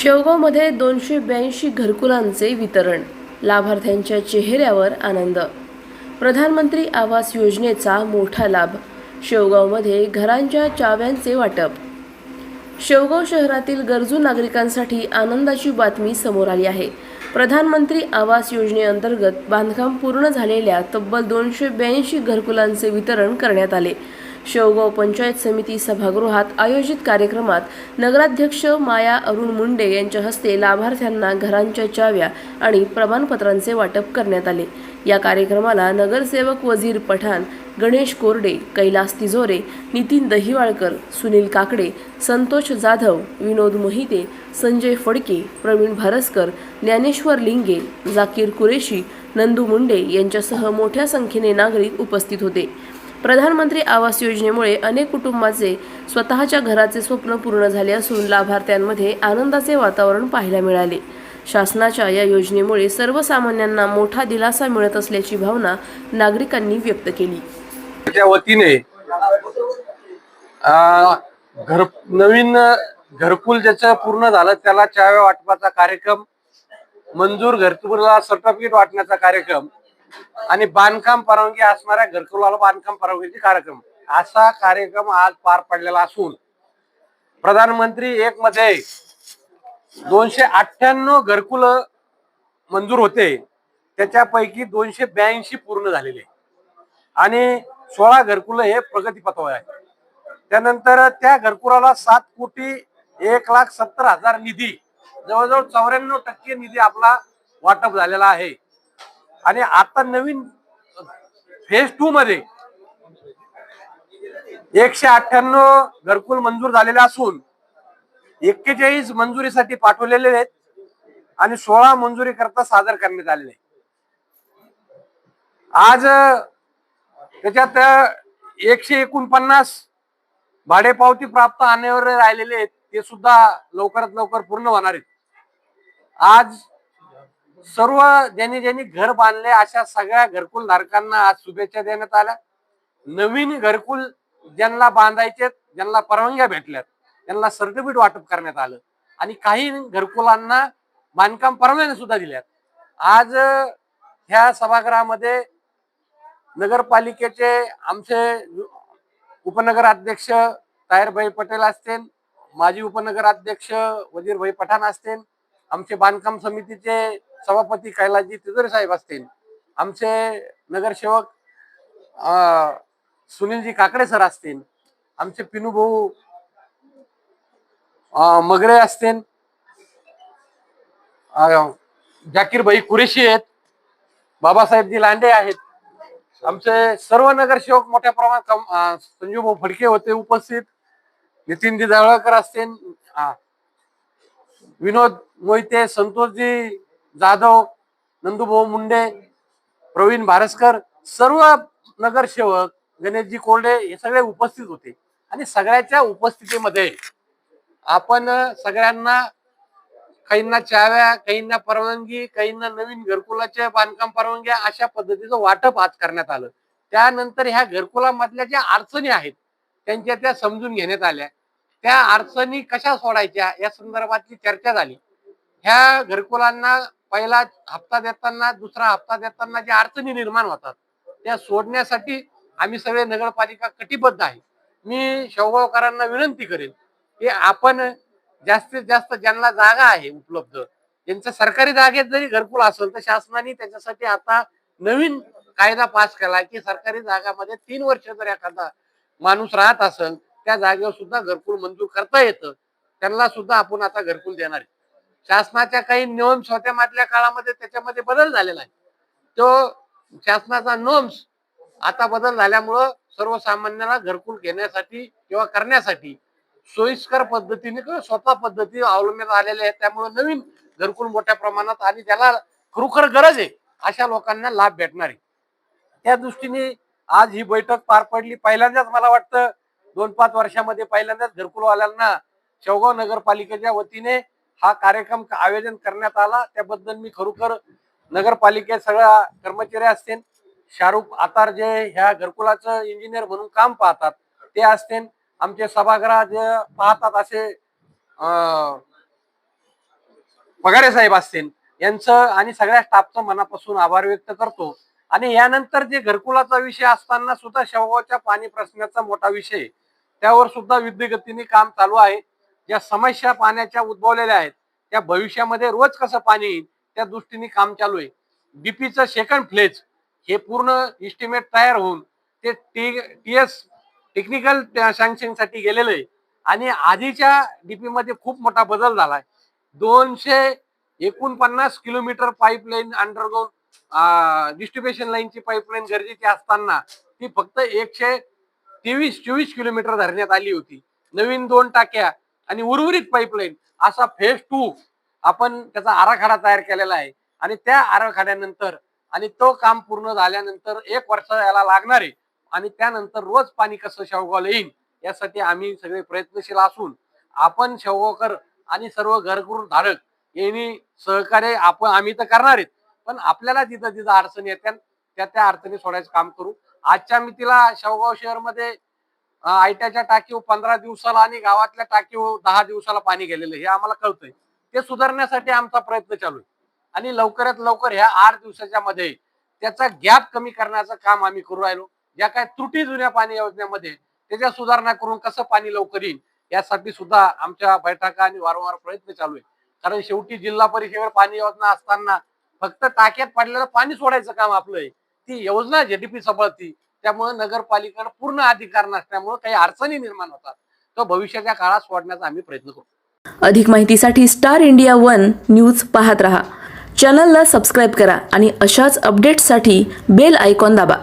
शेवगावमध्ये 282 घरकुलांचे वितरण, लाभार्थ्यांच्या चेहऱ्यावर आनंद. प्रधानमंत्री आवास योजनेचा मोठा लाभ, शेवगावमध्ये घरांच्या चाव्यांचे वाटप. शेवगाव शहरातील गरजू नागरिकांसाठी आनंदाची बातमी समोर आली आहे. प्रधानमंत्री आवास योजनेअंतर्गत बांधकाम पूर्ण झालेल्या तब्बल 282 घरकुलांचे वितरण करण्यात आले. शेवगाव पंचायत समिती सभागृहात आयोजित कार्यक्रमात नगराध्यक्ष माया अरुण मुंडे यांच्या हस्ते लाभार्थ्यांना घरांच्या चाव्या आणि प्रमाणपत्रांचे वाटप करण्यात आले. या कार्यक्रमाला नगरसेवक वजीर पठाण, गणेश कोरडे, कैलास तिजोरे, नितीन दहिवाळकर, सुनील काकडे, संतोष जाधव, विनोद मोहिते, संजय फडके, प्रवीण भारसकर, ज्ञानेश्वर लिंगे, जाकीर कुरेशी, नंदू मुंडे यांच्यासह मोठ्या संख्येने नागरिक उपस्थित होते. प्रधानमंत्री आवास योजनेमुळे अनेक कुटुंबाचे स्वतःच्या घराचे स्वप्न पूर्ण झाले असून लाभार्थ्यांमध्ये आनंदाचे वातावरण पाहायला मिळाले. शासनाच्या या योजनेमुळे सर्वसामान्यांना मोठा दिलासा मिळत असल्याची भावना नागरिकांनी व्यक्त केली. त्या वतीने नवीन घरकुल ज्याचं पूर्ण झालं त्याला चाव्या वाटपाचा कार्यक्रम, मंजूर घरकुलाला सर्टिफिकेट वाटण्याचा कार्यक्रम आणि बांधकाम परवानगी असणाऱ्या घरकुलाला बांधकाम परवानगीचे कार्यक्रम असा कार्यक्रम आज पार पडलेला असून प्रधानमंत्री 1 मध्ये 298 घरकुल मंजूर होते, त्याच्यापैकी 282 पूर्ण झालेले आणि 16 घरकुल हे प्रगतीपथावर आहे. त्यानंतर त्या घरकुलाला 7,01,70,000 निधी, जवळजवळ 94% निधी आपला वाटप झालेला आहे. आणि आता नवीन फेज 2 मध्ये 198 घरकुल मंजूर झालेले असून 41 मंजुरीसाठी पाठवलेले आहेत आणि 16 मंजुरी करता सादर करण्यात आलेले. आज त्याच्यात 149 भाडेपावती प्राप्त आणण्यावर राहिलेले आहेत, ते सुद्धा लवकरात लवकर पूर्ण होणार आहेत. आज सर्व ज्यांनी घर बांधले अशा सगळ्या घरकुल धारकांना आज शुभेच्छा देण्यात आल्या. नवीन घरकुल ज्यांना बांधायचे, ज्यांना परवानग्या भेटल्यात, त्यांना सर्टिफिकेट वाटप करण्यात आलं आणि काही घरकुलांना बांधकाम परवानग्या सुद्धा दिल्यात. आज ह्या सभागृहामध्ये नगरपालिकेचे आमचे उपनगराध्यक्ष ताहिरभाई पटेल असतील, माजी उपनगराध्यक्ष वजीरभाई पठाण असतील, आमचे बांधकाम समितीचे सभापती कैलासजी तिजोरे साहेब असतील, आमचे नगरसेवक सुनीलजी काकडे सर असतील, आमचे पिनू भाऊ मगरे असतील, जाकीर भाई कुरेशी आहेत, बाबासाहेबजी लांडे आहेत, आमचे सर्व नगरसेवक मोठ्या प्रमाणात, संजू भाऊ फडके होते उपस्थित, नितीनजी दळवळकर असतील, विनोद मोहिते, संतोषजी जाधव, नंदूभाऊ मुंडे, प्रवीण भारसकर, सर्व नगरसेवक, गणेशजी कोरडे हे सगळे उपस्थित होते. आणि सगळ्याच्या उपस्थितीमध्ये आपण सगळ्यांना, काहींना चाव्या, काहींना परवानगी, काहींना नवीन घरकुलाच्या बांधकाम परवानग्या अशा पद्धतीचं वाटप आज करण्यात आलं. त्यानंतर ह्या घरकुलामधल्या ज्या अडचणी आहेत त्यांच्या त्या समजून घेण्यात आल्या. त्या अडचणी कशा सोडायच्या या संदर्भातली चर्चा झाली. ह्या घरकुलांना पहिला हप्ता देताना, दुसरा हप्ता देताना ज्या अडचणी निर्माण होतात त्या सोडण्यासाठी आम्ही सगळे नगरपालिका कटिबद्ध आहे. मी शेवगावकरांना विनंती करेन की आपण जास्तीत जास्त ज्यांना जागा आहे उपलब्ध, ज्यांच्या सरकारी जागेत जरी घरकुल असेल तर शासनाने त्याच्यासाठी आता नवीन कायदा पास केला की सरकारी जागामध्ये 3 वर्ष जर एखादा माणूस राहत असेल त्या जागेवर सुद्धा घरकुल मंजूर करता येतं. त्यांना सुद्धा आपण आता घरकुल देणार आहे. शासनाच्या काही नॉर्म्स होत्या मधल्या काळामध्ये, त्याच्यामध्ये बदल झालेला आहे. तो शासनाचा नॉर्म्स आता बदल झाल्यामुळं सर्वसामान्यांना घरकुल घेण्यासाठी किंवा करण्यासाठी सोयीस्कर पद्धतीने किंवा स्वतः पद्धती अवलंबण्यात आलेल्या आहेत. त्यामुळे नवीन घरकुल मोठ्या प्रमाणात आणि ज्याला खरोखर गरज आहे अशा लोकांना लाभ भेटणार आहे. त्या दृष्टीने आज ही बैठक पार पडली. पहिल्यांदाच मला वाटतं 2-5 वर्षामध्ये पहिल्यांदाच घरकुलवाल्यांना शेवगाव नगरपालिकेच्या वतीने हा कार्यक्रम आयोजन करण्यात आला. त्याबद्दल मी खरोखर नगरपालिकेत सगळ्या कर्मचारी असतील, शाहरुख आतार जे ह्या घरकुलाचं इंजिनियर म्हणून काम पाहतात ते असतील, आमचे सभागृह जे पाहतात असे पगारे साहेब असतील यांचं आणि सगळ्या स्टाफचं मनापासून आभार व्यक्त करतो. आणि यानंतर जे घरकुलाचा विषय असताना सुद्धा शेवगावच्या पाणी प्रश्नाचा मोठा विषय, त्यावर सुद्धा युद्धगतीने काम चालू आहे. ज्या समस्या पाण्याच्या उद्भवलेल्या आहेत त्या भविष्यामध्ये रोज कसं पाणी येईल त्या दृष्टीने काम चालू आहे. डीपीचं सेकंड फ्लेज हे पूर्ण इस्टिमेट तयार होऊन ते टीएस टेक्निकल सँक्शनसाठी गेलेलं आहे. आणि आधीच्या डीपी मध्ये खूप मोठा बदल झालाय. 249 किलोमीटर पाईपलाईन अंडरग्राऊंड डिस्ट्रीब्युशन लाईनची पाईपलाईन गरजेची असताना ती फक्त 123-24 किलोमीटर धरण्यात आली होती. नवीन 2 टाक्या आणि उर्वरित पाईपलाईन असा फेज 2 आपण त्याचा आराखडा तयार केलेला आहे. आणि त्या आराखड्यानंतर आणि तो काम पूर्ण झाल्यानंतर 1 वर्ष याला लागणार आहे. आणि त्यानंतर रोज पाणी कसं शेवगावला येईल यासाठी आम्ही सगळे प्रयत्नशील असून आपण शेवगावकर आणि सर्व घरकुल धारक यांनी सहकार्य आम्ही तर करणार आहेत. पण आपल्याला जिथं जिथं अडचणी येत्या त्या अडचणी सोडायचं काम करू. आजच्या मितीला शेवगाव शहर मध्ये आयट्याच्या टाकीवर 15 दिवसाला आणि गावातल्या टाकीवर 10 दिवसाला पाणी गेलेलं हे आम्हाला कळतंय. ते सुधारण्यासाठी आमचा प्रयत्न चालू आहे. आणि लवकरात लवकर ह्या 8 दिवसाच्या मध्ये त्याचा गॅप कमी करण्याचं काम आम्ही करू राहिलो. ज्या काय त्रुटी जुन्या पाणी योजनेमध्ये त्याच्या सुधारणा करून कसं पाणी लवकर येईल यासाठी सुद्धा आमच्या बैठका आणि वारंवार प्रयत्न चालू आहे. कारण शेवटी जिल्हा परिषदेवर पाणी योजना असताना फक्त टाक्यात पडलेलं पाणी सोडायचं काम आपलं आहे. ती योजना जेडीपी सांभाळती. त्यामुळे नगरपालिकेला पूर्ण अधिकार नसल्यामुळे काही अडचणी निर्माण होतात. तो भविष्याच्या काळात सोडण्याचा आम्ही प्रयत्न करू. अधिक माहितीसाठी स्टार इंडिया 1 न्यूज पाहत रहा. चॅनलला सबस्क्राईब करा आणि अशाच अपडेट्ससाठी बेल आयकॉन दाबा.